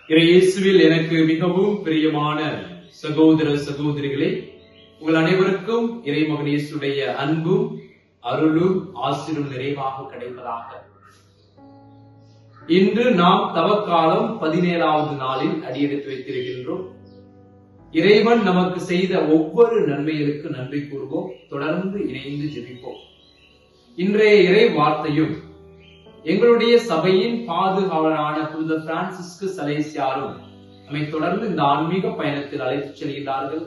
இயேசுவில் எனக்கு மிகவும் பிரியமான சகோதர சகோதரிகளே, உங்கள் அனைவருக்கும் இறைமகன் இயேசுடைய அன்பும் அருளும் ஆசீரும் நிறைவாக கிடைப்பதாக. இன்று நாம் தவக்காலம் 17வது நாளில் அடியெடுத்து வைத்திருக்கின்றோம். இறைவன் நமக்கு செய்த ஒவ்வொரு நன்மைகளுக்கு நன்றி கூறுவோம். தொடர்ந்து இணைந்து ஜெபிப்போம். இன்றைய இறை வார்த்தையும் எங்களுடைய சபையின் பாதுகாவலரான புனித பிரான்சிஸ்கு சலேசியாரும் நம்மை தொடர்ந்து இந்த ஆன்மீக பயணத்தில் அழைத்துச் செல்கிறார்கள்.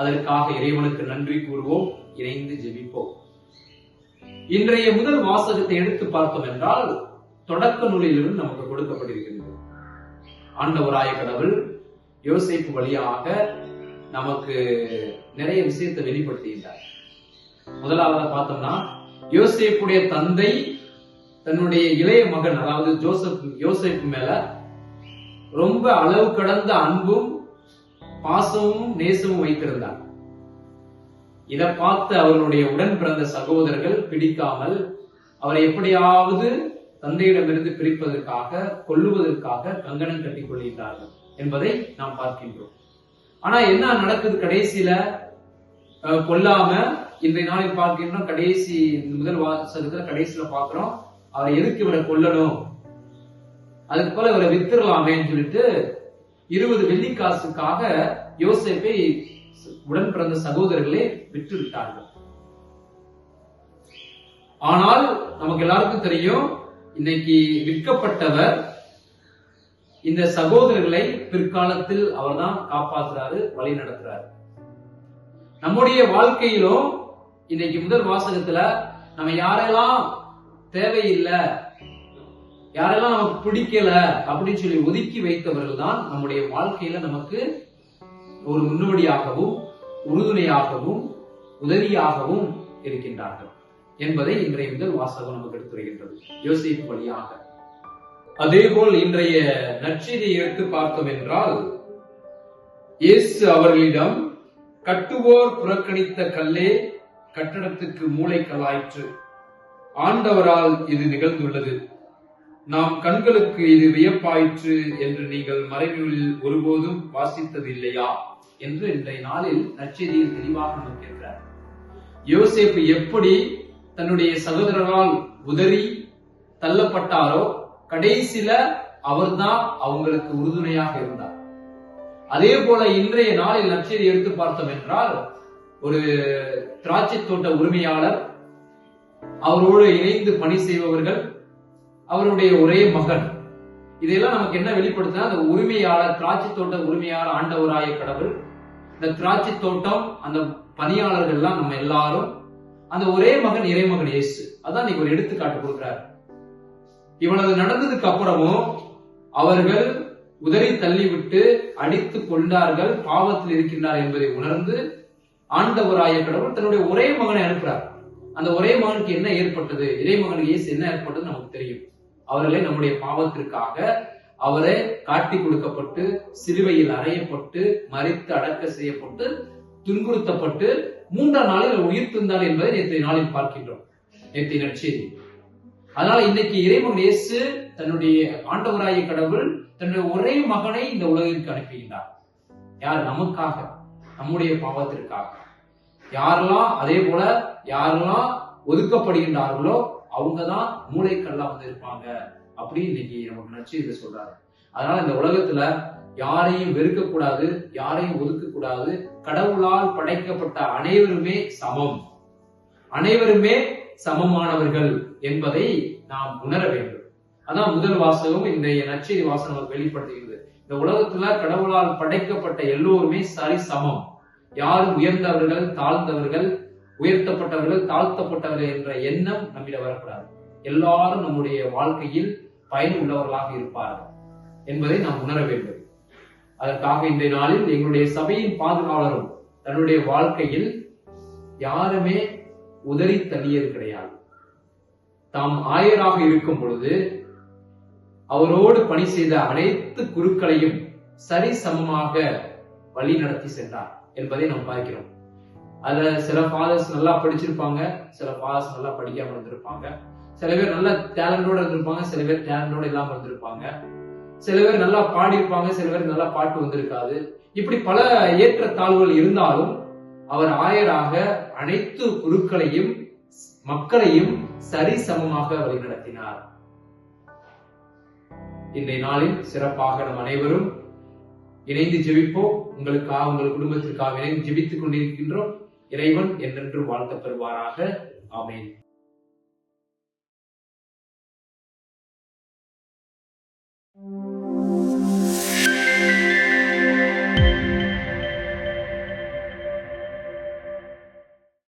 அதற்காக இறைவனுக்கு நன்றி கூறுவோம். இணைந்து ஜெபிப்போம். இன்றைய முதல் வாசகத்தை எடுத்து பார்த்தோம் என்றால், தொடக்க நூலிலிருந்து நமக்கு கொடுக்கப்பட்டிருக்கின்றது. ஆண்டவராய கடவுள் யோசேப்பு வழியாக நமக்கு நிறைய விஷயத்தை வெளிப்படுத்துகின்றார். முதலாவது பார்த்தோம்னா, யோசேப்புடைய தந்தை தன்னுடைய இளைய மகன் அதாவது யோசேப்பு மேல ரொம்ப அளவு கடந்த அன்பும் பாசமும் நேசமும் வைத்திருந்தார். இதை பார்த்து அவர்களுடைய உடன் பிறந்த சகோதரர்கள் பிடிக்காமல் அவரை எப்படியாவது தந்தையிடமிருந்து பிரிப்பதற்காக, கொல்லுவதற்காக கங்கணம் கட்டிக் கொள்கின்றார்கள் என்பதை நாம் பார்க்கின்றோம். ஆனா என்ன நடக்குது? கடைசியில கொல்லாம இன்றைய நாளில் பார்க்கின்றோம். கடைசி முதல் வாசகத்துல கடைசியில பார்க்கிறோம், அவரை எதுக்கு இவரை கொல்லணும், அதுக்கு போல இவரை வித்துடலாமேன்னு சொல்லிட்டு 20 வெள்ளிக்காசுக்காக யோசேப்பை உடன் பிறந்த சகோதரர்களே விட்டு விட்டார்கள். ஆனால் நமக்கு எல்லாருக்கும் தெரியும், இன்னைக்கு விற்கப்பட்டவர் இந்த சகோதரர்களை பிற்காலத்தில் அவர்தான் காப்பாற்றுறாரு, வழி நடத்துறாரு. நம்முடைய வாழ்க்கையிலும் இன்னைக்கு முதல் வாசகத்துல நம்ம யாரெல்லாம் தேவையில்லை, யாரெல்லாம் நமக்கு பிடிக்கல அப்படின்னு சொல்லி ஒதுக்கி வைத்தவர்கள் தான் நம்முடைய வாழ்க்கையில நமக்கு ஒரு முன்னோடியாகவும் உறுதுணையாகவும் உதவியாகவும் இருக்கின்றார்கள் என்பதை இன்றைய முதல் வாசகம் நமக்கு எடுத்துரைக்கின்றது, யோசேப்பு வழியாக. அதேபோல் இன்றைய நற்செய்தியை எடுத்து பார்த்தோம் என்றால், இயேசு அவர்களிடம், கட்டுவோர் புறக்கணித்த கல்லே கட்டடத்துக்கு மூளைக்கல்லாயிற்று, ஆண்டவரால் இது நிகழ்ந்துள்ளது, நாம் கண்களுக்கு இது வியப்பாயிற்று என்று நீங்கள் மறைநூலில் ஒருபோதும் வாசித்தது இல்லையா என்று இன்றைய நாளில் நற்செய்தியில் தெளிவாக நோக்கின்றார். யோசேப்பு எப்படி தன்னுடைய சகோதரரால் உதறி தள்ளப்பட்டாரோ, கடைசியில அவர்தான் அவங்களுக்கு உறுதுணையாக இருந்தார். அதே போல இன்றைய நாளில் நற்செய்தி எடுத்து பார்த்தோம் என்றால், ஒரு திராட்சை தோட்ட உரிமையாளர், அவரோடு இணைந்து பணி செய்பவர்கள், அவருடைய ஒரே மகன், இதெல்லாம் நமக்கு என்ன வெளிப்படுத்தினா, அந்த உரிமையாளர், திராட்சை தோட்ட உரிமையாளர் ஆண்டவராய கடவுள், இந்த திராட்சை தோட்டம், அந்த பணியாளர்கள் எல்லாம் நம்ம எல்லாரும், அந்த ஒரே மகன் இறைமகன் இயேசு. அதான் நீங்க ஒரு எடுத்துக்காட்டு கொடுக்கிறார். இவ்வளவு நடந்ததுக்கு அப்புறமும் அவர்கள் உதறி தள்ளிவிட்டு அடித்து கொண்டார்கள், பாவத்தில் இருக்கின்றார் என்பதை உணர்ந்து ஆண்டவராய கடவுள் தன்னுடைய ஒரே மகனை அனுப்புறார். அந்த ஒரே மகனுக்கு என்ன ஏற்பட்டது, இறைமகன் இயேசு என்ன ஏற்பட்டது நமக்கு தெரியும். அவர்களை நம்முடைய பாவத்திற்காக அவரை காட்டி கொடுக்கப்பட்டு, சிலுவையில் அறையப்பட்டு, மரித்து அடக்க செய்யப்பட்டு, துன்புறுத்தப்பட்டு 3ஆம் நாளில் உயிர் தந்தார் என்பதை நேற்றைய நாளில் பார்க்கின்றோம், நேற்றைய நற்செய்தி. அதனால இன்னைக்கு இறைமகன் இயேசு தன்னுடைய ஆண்டவராய கடவுள் தன்னுடைய ஒரே மகனை இந்த உலகிற்கு அனுப்புகின்றார். யார்? நமக்காக, நம்முடைய பாவத்திற்காக. யாரெல்லாம் அதே போல யாரெல்லாம் ஒதுக்கப்படுகின்றார்களோ அவங்கதான் மூளைக்கல்லா வந்து இருப்பாங்க அப்படி இன்னைக்கு நமக்கு நற்செய்தியில சொல்றாரு. அதனால இந்த உலகத்துல யாரையும் வெறுக்க கூடாது, யாரையும் ஒதுக்க கூடாது. கடவுளால் படைக்கப்பட்ட அனைவருமே சமம், அனைவருமே சமமானவர்கள் என்பதை நாம் உணர வேண்டும். அதான் முதல் வாசகம் இன்றைய நற்செய்தி வாசகம் வெளிப்படுத்துகிறது. இந்த உலகத்துல கடவுளால் படைக்கப்பட்ட எல்லோருமே சரி சமம். யாரும் உயர்ந்தவர்கள் தாழ்ந்தவர்கள், உயர்த்தப்பட்டவர்கள் தாழ்த்தப்பட்டவர்கள் என்ற எண்ணம் நம்மிடம் வரக்கூடாது. எல்லாரும் நம்முடைய வாழ்க்கையில் பயன் உள்ளவர்களாக இருப்பார்கள் என்பதை நாம் உணர வேண்டும். அதற்காக இன்றைய நாளில் எங்களுடைய சபையின் பாதுகாவலரும் தன்னுடைய வாழ்க்கையில் யாருமே உதறி தள்ளியது கிடையாது. தாம் ஆயராக இருக்கும் பொழுது அவரோடு பணி செய்த அனைத்து குருக்களையும் சரி சமமாக வழி நடத்தி சென்றார் என்பதை நாம் பார்க்கிறோம். அதுல சில ஃபாதர்ஸ் நல்லா படிச்சிருப்பாங்க, சில ஃபாதர்ஸ் நல்லா படிக்காம இருந்திருப்பாங்க, சில பேர் நல்ல டேலண்டோட இருந்திருப்பாங்க, சில பேர் டேலண்டோட இல்லாம இருந்திருப்பாங்க, சில பேர் நல்லா பாடியிருப்பாங்க, சில பேர் நல்லா பாட்டு வந்திருக்காது. இப்படி பல ஏற்றத்தாழ்வுகள் இருந்தாலும் அவர் ஆயராக அனைத்து குருக்களையும் மக்களையும் சரிசமமாக வழிநடத்தினார். இன்றைய நாளில் சிறப்பாக நம் அனைவரும் இணைந்து ஜெபிப்போம். உங்களுக்காக, உங்கள் குடும்பத்திற்காக இணைந்து ஜெபித்துக் கொண்டிருக்கின்றோம். இறைவன் என்றென்று வாழ்த்த பெறுவாராக. ஆமென்.